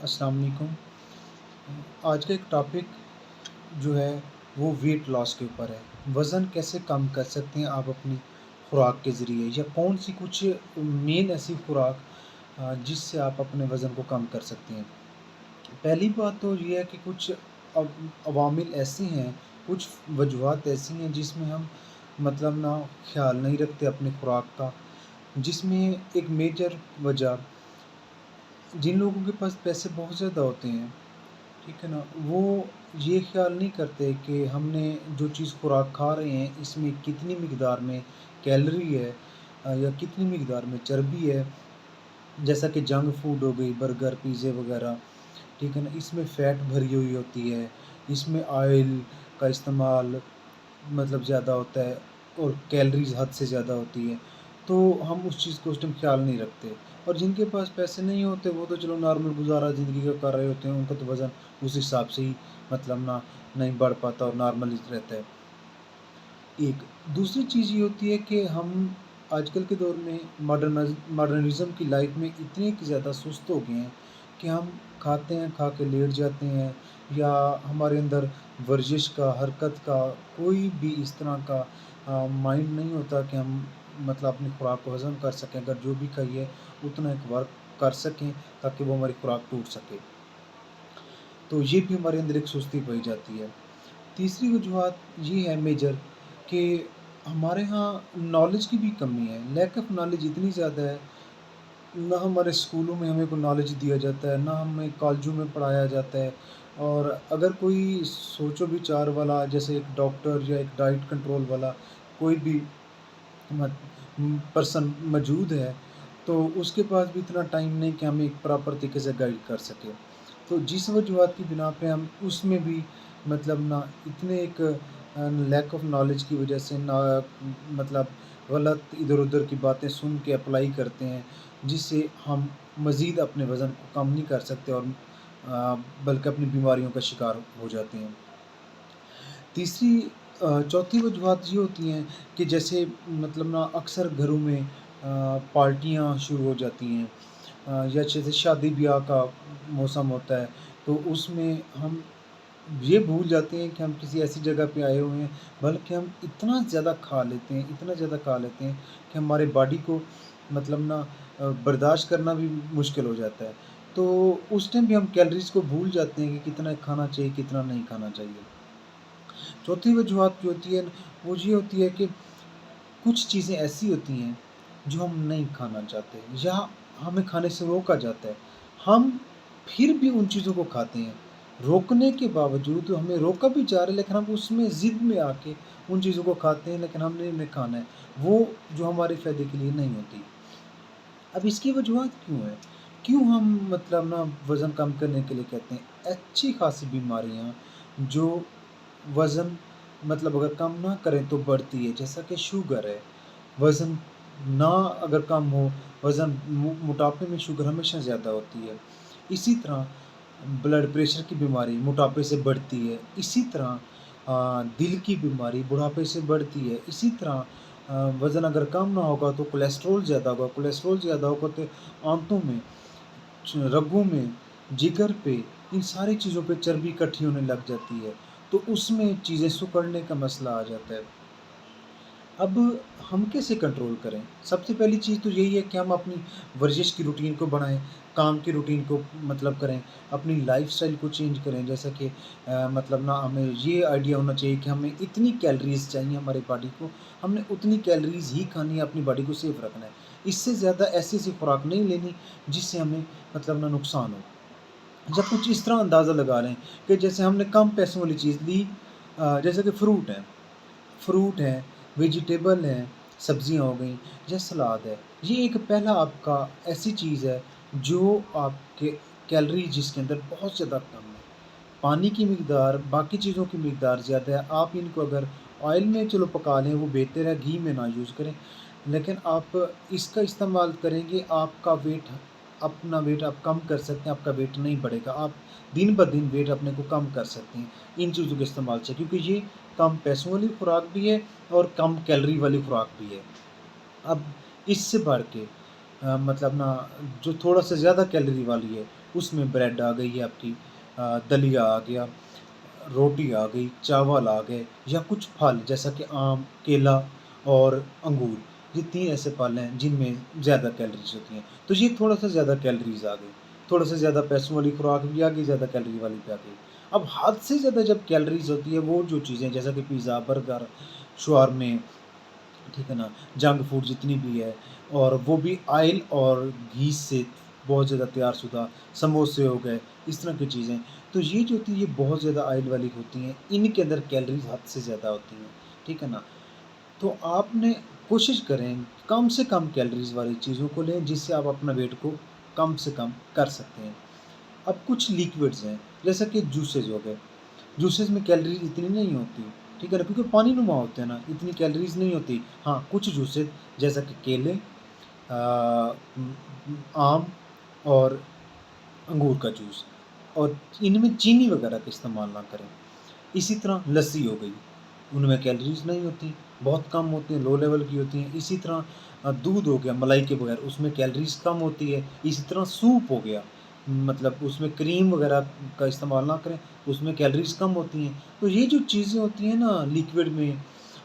السلام علیکم۔ آج کا ایک ٹاپک جو ہے وہ ویٹ لاس کے اوپر ہے۔ وزن کیسے کم کر سکتے ہیں آپ اپنی خوراک کے ذریعے، یا کون سی کچھ مین ایسی خوراک جس سے آپ اپنے وزن کو کم کر سکتے ہیں۔ پہلی بات تو یہ ہے کہ کچھ عوامل ایسے ہیں، کچھ وجوہات ایسی ہیں جس میں ہم نہ خیال نہیں رکھتے اپنی خوراک کا، جس میں ایک میجر وجہ جن لوگوں کے پاس پیسے بہت زیادہ ہوتے ہیں، ٹھیک ہے نا، وہ یہ خیال نہیں کرتے کہ ہم نے جو چیز خوراک کھا رہے ہیں اس میں کتنی مقدار میں کیلری ہے یا کتنی مقدار میں چربی ہے، جیسا کہ جنک فوڈ ہو گئی، برگر پیزے وغیرہ، ٹھیک ہے نا، اس میں فیٹ بھری ہوئی ہوتی ہے، اس میں آئل کا استعمال زیادہ ہوتا ہے اور کیلریز حد سے زیادہ ہوتی ہے، تو ہم اس چیز کو اس ٹائم خیال نہیں رکھتے۔ اور جن کے پاس پیسے نہیں ہوتے وہ تو چلو نارمل گزارا زندگی کا کر رہے ہوتے ہیں، ان کا تو وزن اس حساب سے ہی نہیں بڑھ پاتا اور نارمل رہتا ہے۔ ایک دوسری چیز یہ ہوتی ہے کہ ہم آج کل کے دور میں ماڈرنزم کی لائف میں اتنے زیادہ سست ہو گئے ہیں کہ ہم کھاتے ہیں، کھا کے لیٹ جاتے ہیں، یا ہمارے اندر ورزش کا، حرکت کا کوئی بھی اس طرح کا مائنڈ نہیں ہوتا کہ ہم اپنی خوراک کو ہضم کر سکیں، اگر جو بھی کھائیے اتنا ایک ورک کر سکیں تاکہ وہ ہماری خوراک ٹوٹ سکے، تو یہ بھی ہمارے اندر ایک سستی پائی جاتی ہے۔ تیسری وجوہات یہ ہے میجر کہ ہمارے ہاں نالج کی بھی کمی ہے، لیک آف نالج اتنی زیادہ ہے، نہ ہمارے اسکولوں میں ہمیں کوئی نالج دیا جاتا ہے، نہ ہمیں کالجوں میں پڑھایا جاتا ہے، اور اگر کوئی سوچ و بچار والا جیسے ایک ڈاکٹر یا ایک ڈائٹ کنٹرول والا کوئی بھی پرسن موجود ہے تو اس کے پاس بھی اتنا ٹائم نہیں کہ ہمیں ایک پراپر طریقے سے گائیڈ کر سکے، تو جس وجوہات کی بنا پہ ہم اس میں بھی نہ اتنے ایک لیک آف نالج کی وجہ سے نہ غلط ادھر ادھر کی باتیں سن کے اپلائی کرتے ہیں، جس سے ہم مزید اپنے وزن کو کم نہیں کر سکتے اور بلکہ اپنی بیماریوں کا شکار ہو جاتے ہیں۔ چوتھی وجوہات یہ ہوتی ہیں کہ جیسے اکثر گھروں میں پارٹیاں شروع ہو جاتی ہیں، یا جیسے شادی بیاہ کا موسم ہوتا ہے، تو اس میں ہم یہ بھول جاتے ہیں کہ ہم کسی ایسی جگہ پہ آئے ہوئے ہیں، بلکہ ہم اتنا زیادہ کھا لیتے ہیں، اتنا زیادہ کھا لیتے ہیں کہ ہمارے باڈی کو برداشت کرنا بھی مشکل ہو جاتا ہے، تو اس ٹائم بھی ہم کیلریز کو بھول جاتے ہیں کہ کتنا کھانا چاہیے، کتنا نہیں کھانا چاہیے۔ چوتھی وجوہات جو ہوتی ہے وہ یہ ہوتی ہے کہ کچھ چیزیں ایسی ہوتی ہیں جو ہم نہیں کھانا چاہتے یا ہمیں کھانے سے روکا جاتا ہے، ہم پھر بھی ان چیزوں کو کھاتے ہیں، روکنے کے باوجود ہمیں روکا بھی جا رہا ہے لیکن ہم اس میں ضد میں آ کے ان چیزوں کو کھاتے ہیں، لیکن ہم نے انہیں کھانا ہے، وہ جو ہمارے فائدے کے لیے نہیں ہوتی۔ اب اس کی وجوہات کیوں ہیں؟ کیوں ہم وزن کم کرنے کے لیے کہتے ہیں؟ اچھی خاصی بیماریاں جو وزن اگر کم نہ کریں تو بڑھتی ہے، جیسا کہ شوگر ہے، وزن نہ اگر کم ہو، موٹاپے میں شوگر ہمیشہ زیادہ ہوتی ہے، اسی طرح بلڈ پریشر کی بیماری موٹاپے سے بڑھتی ہے، اسی طرح دل کی بیماری بڑھاپے سے بڑھتی ہے، اسی طرح وزن اگر کم نہ ہوگا تو کولیسٹرول زیادہ ہوگا، کولیسٹرول زیادہ ہوگا تو آنتوں میں، رگوں میں، جگر پہ، ان ساری چیزوں پہ چربی اکٹھی ہونے لگ جاتی ہے، تو اس میں چیزیں سکڑنے کا مسئلہ آ جاتا ہے۔ اب ہم کیسے کنٹرول کریں؟ سب سے پہلی چیز تو یہی ہے کہ ہم اپنی ورزش کی روٹین کو بڑھائیں، کام کی روٹین کو کریں، اپنی لائف سٹائل کو چینج کریں، جیسا کہ ہمیں یہ آئیڈیا ہونا چاہیے کہ ہمیں اتنی کیلریز چاہیے ہماری باڈی کو، ہم نے اتنی کیلریز ہی کھانی ہے، اپنی باڈی کو سیف رکھنا ہے، اس سے زیادہ ایسی خوراک نہیں لینی جس سے ہمیں نقصان ہو۔ جب کچھ اس طرح اندازہ لگا لیں کہ جیسے ہم نے کم پیسوں والی چیز لی، جیسے کہ فروٹ ہے، ویجیٹیبل ہے، سبزیاں ہو گئیں یا سلاد ہے، یہ ایک پہلا آپ کا ایسی چیز ہے جو آپ کے کیلری جس کے اندر بہت زیادہ کم ہے، پانی کی مقدار، باقی چیزوں کی مقدار زیادہ ہے، آپ ان کو اگر آئل میں چلو پکا لیں وہ بہتر ہے، گھی میں نہ یوز کریں، لیکن آپ اس کا استعمال کریں گے، اپنا ویٹ آپ کم کر سکتے ہیں، آپ کا ویٹ نہیں بڑھے گا، آپ دن بہ دن ویٹ اپنے کو کم کر سکتے ہیں ان چیزوں کے استعمال سے، کیونکہ یہ کم پیسوں والی خوراک بھی ہے اور کم کیلری والی خوراک بھی ہے۔ اب اس سے بڑھ کے مطلب نا جو تھوڑا سا زیادہ کیلری والی ہے، اس میں بریڈ آ گئی ہے آپ کی، دلیا آ گیا، روٹی آ گئی، چاول آ گئے، یا کچھ پھل جیسا کہ آم، کیلا اور انگور، یہ 3 ایسے پھل ہیں جن میں زیادہ کیلریز ہوتی ہیں، تو یہ تھوڑا سا زیادہ کیلریز آ گئی، تھوڑا سا زیادہ پیسوں والی خوراک بھی آ گئی، زیادہ کیلری والی بھی آ گئی۔ اب حد سے زیادہ جب کیلریز ہوتی ہے، وہ جو چیزیں جیسا کہ پیزا، برگر، شورمے، ٹھیک ہے نا، جنک فوڈ جتنی بھی ہے، اور وہ بھی آئل اور گھی سے بہت زیادہ تیار شدہ، سموسے ہو گئے، اس طرح کی چیزیں، تو یہ جو ہوتی ہے یہ بہت زیادہ آئل والی ہوتی ہیں، ان کے اندر کیلریز حد سے زیادہ ہوتی ہیں، ٹھیک ہے نا۔ تو آپ نے کوشش کریں کم سے کم کیلریز والی چیزوں کو لیں، جس سے آپ اپنا ویٹ کو کم سے کم کر سکتے ہیں۔ اب کچھ لیکوڈز ہیں جیسا کہ جوسز ہو گئے، جوسز میں کیلریز اتنی نہیں ہوتی، ٹھیک ہے نا، کیونکہ پانی نما ہوتے ہیں نا، اتنی کیلریز نہیں ہوتی۔ ہاں کچھ جوسز جیسا کہ کیلے، آم اور انگور کا جوس، اور ان میں چینی وغیرہ کا استعمال نہ کریں۔ اسی طرح لسی ہو گئی، ان میں کیلریز نہیں ہوتی، بہت کم ہوتی ہیں، لو لیول کی ہوتی ہیں۔ اسی طرح دودھ ہو گیا ملائی کے بغیر، اس میں کیلریز کم ہوتی ہے۔ اسی طرح سوپ ہو گیا، مطلب اس میں کریم وغیرہ کا استعمال نہ کریں، اس میں کیلریز کم ہوتی ہیں۔ تو یہ جو چیزیں ہوتی ہیں نا لیکوڈ میں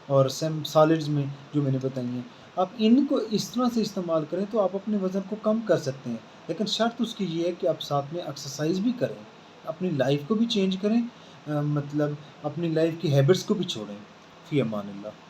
اور سالڈز میں جو میں نے بتائی ہیں، آپ ان کو اس طرح سے استعمال کریں تو آپ اپنے وزن کو کم کر سکتے ہیں، لیکن شرط اس کی یہ ہے کہ آپ ساتھ میں ایکسرسائز بھی کریں، اپنی لائف کو بھی چینج کریں، مطلب اپنی لائف کی ہیبٹس کو بھی چھوڑیں۔ فی امان اللہ۔